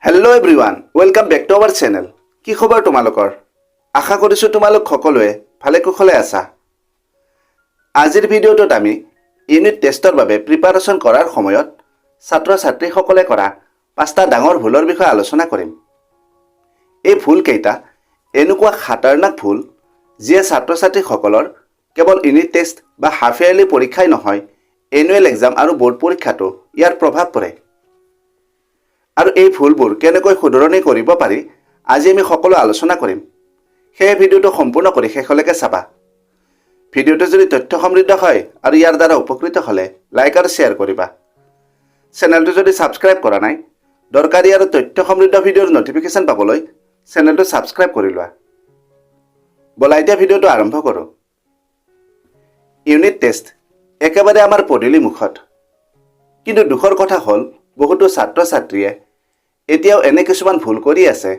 Hello' everyone, welcome back to our channel. কি খবৰ তোমালোকৰ? আশা কৰিছোঁ তোমালোক সকলোৱে ভালে কুশলে আছা। আজিৰ ভিডিঅ'টোত আমি ইউনিট টেষ্টৰ বাবে প্ৰিপাৰেশ্যন কৰাৰ সময়ত ছাত্ৰ ছাত্ৰীসকলে কৰা 5টা ডাঙৰ ভুলৰ বিষয়ে আলোচনা কৰিম। এই ভুলকেইটা এনেকুৱা খাতাৰনাক ভুল যিয়ে ছাত্ৰ ছাত্ৰীসকলৰ কেৱল ইউনিট টেষ্ট বা হাফ ইয়াৰলি পৰীক্ষাই নহয়, এনুৱেল এক্সাম আৰু বৰ্ড পৰীক্ষাতো ইয়াৰ প্ৰভাৱ পৰে। আৰু এই ভুলবোৰ কেনেকৈ শুধৰণি কৰিব পাৰি আজি আমি সকলো আলোচনা কৰিম। সেই ভিডিঅ'টো সম্পূৰ্ণ কৰি শেষলৈকে চাবা। ভিডিঅ'টো যদি তথ্য সমৃদ্ধ হয় আৰু ইয়াৰ দ্বাৰা উপকৃত হ'লে লাইক আৰু শ্বেয়াৰ কৰিবা। চেনেলটো যদি ছাবস্ক্ৰাইব কৰা নাই, দৰকাৰী আৰু তথ্য সমৃদ্ধ ভিডিঅ'ৰ নটিফিকেশ্যন পাবলৈ চেনেলটো ছাবস্ক্ৰাইব কৰি লোৱা। ব'লা এতিয়া ভিডিঅ'টো আৰম্ভ কৰোঁ। ইউনিট টেষ্ট একেবাৰে আমাৰ পদূলি মুখত। কিন্তু দুখৰ কথা হ'ল বহুতো ছাত্ৰ ছাত্ৰীয়ে এতিয়াও এনে কিছুমান ভুল কৰি আছে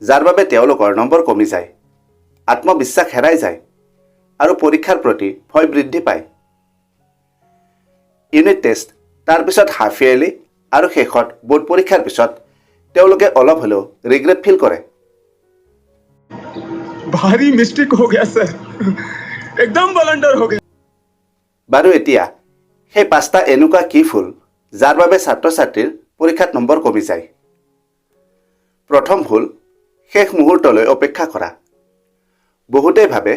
যাৰ বাবে তেওঁলোকৰ নম্বৰ কমি যায়, আত্মবিশ্বাস হেৰাই যায় আৰু পৰীক্ষাৰ প্ৰতি ভয় বৃদ্ধি পায়। ইউনিট টেষ্ট, তাৰপিছত হাফ ইয়াৰলি আৰু শেষত বৰ্ড পৰীক্ষাৰ পিছত তেওঁলোকে অলপ হ'লেও ৰিগ্ৰেট ফিল কৰে। भारी मिस्टेक हो गया सर, एकदम ब्लंडर हो गया। বাৰু এতিয়া সেই 5টা এনেকুৱা কি ভুল যাৰ বাবে ছাত্ৰ ছাত্ৰীৰ পৰীক্ষাত নম্বৰ কমি যায়? প্ৰথম ভুল, শেষ মুহূৰ্তলৈ অপেক্ষা কৰা। বহুতেই ভাবে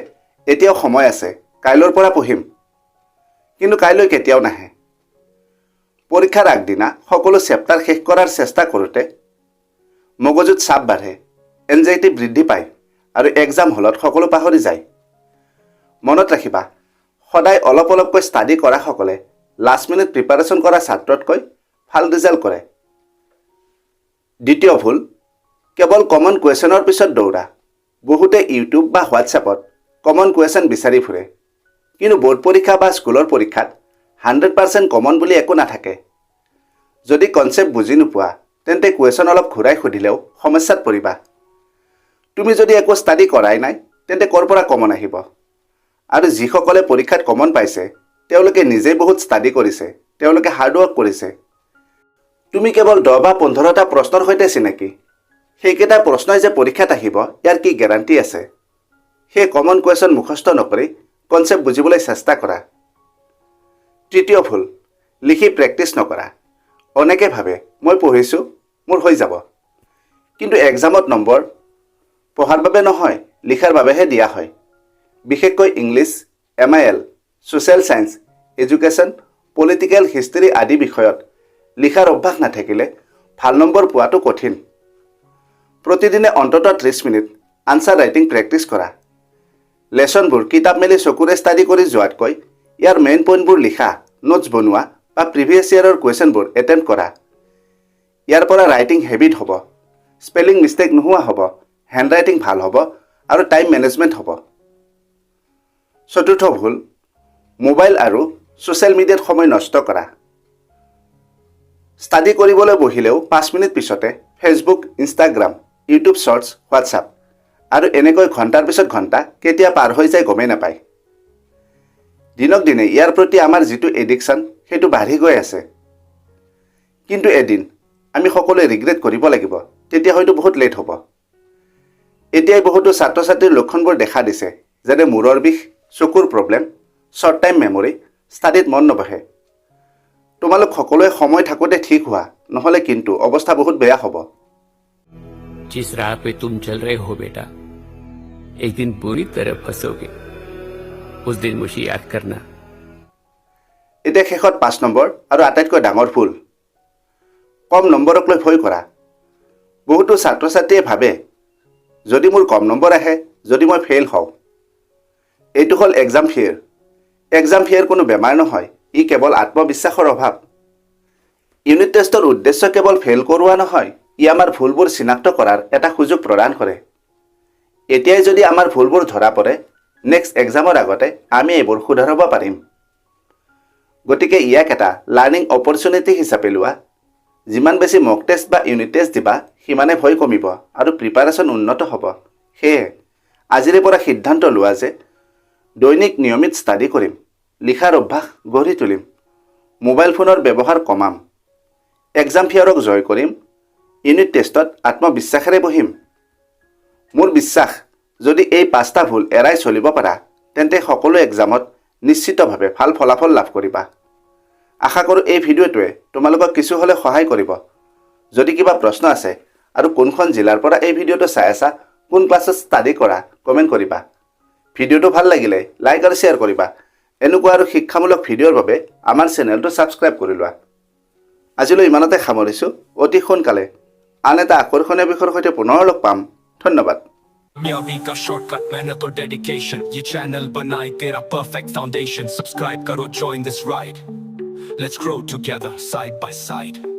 এতিয়াও সময় আছে, কাইলৈৰ পৰা পঢ়িম। কিন্তু কাইলৈ কেতিয়াও নাহে। পৰীক্ষাৰ আগদিনা সকলো চেপ্টাৰ শেষ কৰাৰ চেষ্টা কৰোঁতে মগজুত চাপ বাঢ়ে, এনজাইটি বৃদ্ধি পায় আৰু এক্সাম হলত সকলো পাহৰি যায়। মনত ৰাখিবা, সদায় অলপ অলপকৈ ষ্টাডি কৰাসকলে লাষ্ট মিনিট প্ৰিপাৰেশ্যন কৰা ছাত্ৰতকৈ ভাল ৰিজাল্ট কৰে। দ্বিতীয় ভুল, কেৱল কমন কুৱেশ্যনৰ পিছত দৌৰা। বহুতে ইউটিউব বা হোৱাটছএপত কমন কুৱেশ্যন বিচাৰি ফুৰে, কিন্তু বৰ্ড পৰীক্ষা বা স্কুলৰ পৰীক্ষাত 100% কমন বুলি একো নাথাকে। যদি কনচেপ্ট বুজি নোপোৱা তেন্তে কুৱেশ্যন অলপ ঘূৰাই সুধিলেও সমস্যাত পৰিবা। তুমি যদি একো ষ্টাডি কৰাই নাই তেন্তে ক'ৰ পৰা কমন আহিব? আৰু যিসকলে পৰীক্ষাত কমন পাইছে তেওঁলোকে নিজেই বহুত ষ্টাডি কৰিছে, তেওঁলোকে হাৰ্ডৱৰ্ক কৰিছে। তুমি কেৱল 10 বা 15টা প্ৰশ্নৰ সৈতে চিনাকি। সেইকেইটা প্ৰশ্নই যে পৰীক্ষাত আহিব ইয়াৰ কি গেৰাণ্টি আছে? সেই কমন কুৱেশ্যন মুখস্থ নকৰি কনচেপ্ট বুজিবলৈ চেষ্টা কৰা। তৃতীয় ভুল, লিখি প্ৰেক্টিছ নকৰা। অনেকে ভাবে মই পঢ়িছোঁ, মোৰ হৈ যাব। কিন্তু এক্সামত নম্বৰ পঢ়াৰ বাবে নহয়, লিখাৰ বাবেহে দিয়া হয়। বিশেষকৈ English, MIL, social science, education, political, history আদি বিষয়ত লিখাৰ অভ্যাস নাথাকিলে ভাল নম্বৰ পোৱাটো কঠিন। প্ৰতিদিনে অন্ততঃ 30 মিনিট আনচাৰ ৰাইটিং প্ৰেক্টিছ কৰা। লেচনবোৰ কিতাপ মেলি চকুৰে ষ্টাডি কৰি যোৱাতকৈ ইয়াৰ মেইন পইণ্টবোৰ লিখা, নোটছ বনোৱা বা প্ৰিভিয়াছ ইয়েৰৰ কুৱেশ্যনবোৰ এটেম্প কৰা। ইয়াৰ পৰা ৰাইটিং হেবিট হ'ব, স্পেলিং মিষ্টেক নোহোৱা হ'ব, হেণ্ড ৰাইটিং ভাল হ'ব আৰু টাইম মেনেজমেণ্ট হ'ব। চতুৰ্থ ভুল, মোবাইল আৰু ছ'চিয়েল মিডিয়াত সময় নষ্ট কৰা। ষ্টাডি কৰিবলৈ বহিলেও 5 মিনিট পিছতে Facebook, Instagram, YouTube shorts, WhatsApp আৰু এনেকৈ ঘণ্টাৰ পিছত ঘণ্টা কেতিয়া পাৰ হৈ যায় গমেই নাপায়। দিনক দিনে ইয়াৰ প্ৰতি আমাৰ যিটো এডিকশ্যন সেইটো বাঢ়ি গৈ আছে। কিন্তু এদিন আমি সকলোৱে ৰিগ্ৰেট কৰিব লাগিব, তেতিয়া হয়তো বহুত লেট হ'ব। এতিয়াই বহুতো ছাত্ৰ ছাত্ৰীৰ লক্ষণবোৰ দেখা দিছে, যেনে মূৰৰ বিষ, চকুৰ প্ৰব্লেম, শ্বৰ্ট টাইম মেমৰি, ষ্টাডিত মন নবহে। তোমালোক সকলোৱে সময় থাকোঁতে ঠিক হোৱা, নহ'লে কিন্তু অৱস্থা বহুত বেয়া হ'ব। जिस राह पे तुम चल रहे हो बेटा, एक दिन बुरी तरह फंसोगे। उस दिन मुझे याद करना। এতিয়া শেষত 5 নম্বৰ আৰু আটাইতকৈ ডাঙৰ ভুল, কম নম্বৰক লৈ ভয় কৰা। বহুতো ছাত্ৰ ছাত্ৰীয়ে ভাবে যদি মোৰ কম নম্বৰ আহে, যদি মই ফেইল হওঁ। এইটো হ'ল এক্সাম ফিয়েৰ। এক্সাম ফিয়েৰ কোনো বেমাৰ নহয়, ই কেৱল আত্মবিশ্বাসৰ অভাৱ। ইউনিট টেষ্টৰ উদ্দেশ্য কেৱল ফেইল কৰোৱা নহয়, ই আমাৰ ভুলবোৰ চিনাক্ত কৰাৰ এটা সুযোগ প্ৰদান কৰে। এতিয়াই যদি আমাৰ ভুলবোৰ ধৰা পৰে, নেক্সট এক্সামৰ আগতে আমি এইবোৰ শুধৰাব পাৰিম। গতিকে ইয়াক এটা লাৰ্ণিং অপৰচুনিটি হিচাপে লোৱা। যিমান বেছি মক টেষ্ট বা ইউনিট টেষ্ট দিবা, সিমানে ভয় কমিব আৰু প্ৰিপাৰেশ্যন উন্নত হ'ব। সেয়ে আজিৰে পৰা সিদ্ধান্ত লোৱা যে দৈনিক নিয়মিত ষ্টাডি কৰিম, লিখাৰ অভ্যাস গঢ়ি তুলিম, মোবাইল ফোনৰ ব্যৱহাৰ কমাম, এক্সাম ফিয়াৰক জয় কৰিম, ইউনিট টেষ্টত আত্মবিশ্বাসেৰে বহিম। মোৰ বিশ্বাস যদি এই 5টা ভুল এৰাই চলিব পাৰা তেন্তে সকলো এক্সামত নিশ্চিতভাৱে ভাল ফলাফল লাভ কৰিবা। আশা কৰোঁ এই ভিডিঅ'টোৱে তোমালোকক কিছু হ'লে সহায় কৰিব। যদি কিবা প্ৰশ্ন আছে আৰু কোনখন জিলাৰ পৰা এই ভিডিঅ'টো চাই আছা, কোন ক্লাছত ষ্টাডি কৰা, কমেণ্ট কৰিবা। ভিডিঅ'টো ভাল লাগিলে লাইক আৰু শ্বেয়াৰ কৰিবা। এনেকুৱা আৰু শিক্ষামূলক ভিডিঅ'ৰ বাবে আমাৰ চেনেলটো ছাবস্ক্ৰাইব কৰি লোৱা। আজিলৈ ইমানতে সামৰিছোঁ। অতি সোনকালে আন এটা আকৰ্ষণীয় বিষয়ৰ সৈতে পুনৰ লগ পাম। ধন্যবাদ। कामयाबी का शॉर्टकट मेहनत और डेडिकेशन, ये चैनल बनाए तेरा परफेक्ट फाउंडेशन। सब्सक्राइब करो, join this ride, let's grow together side by side.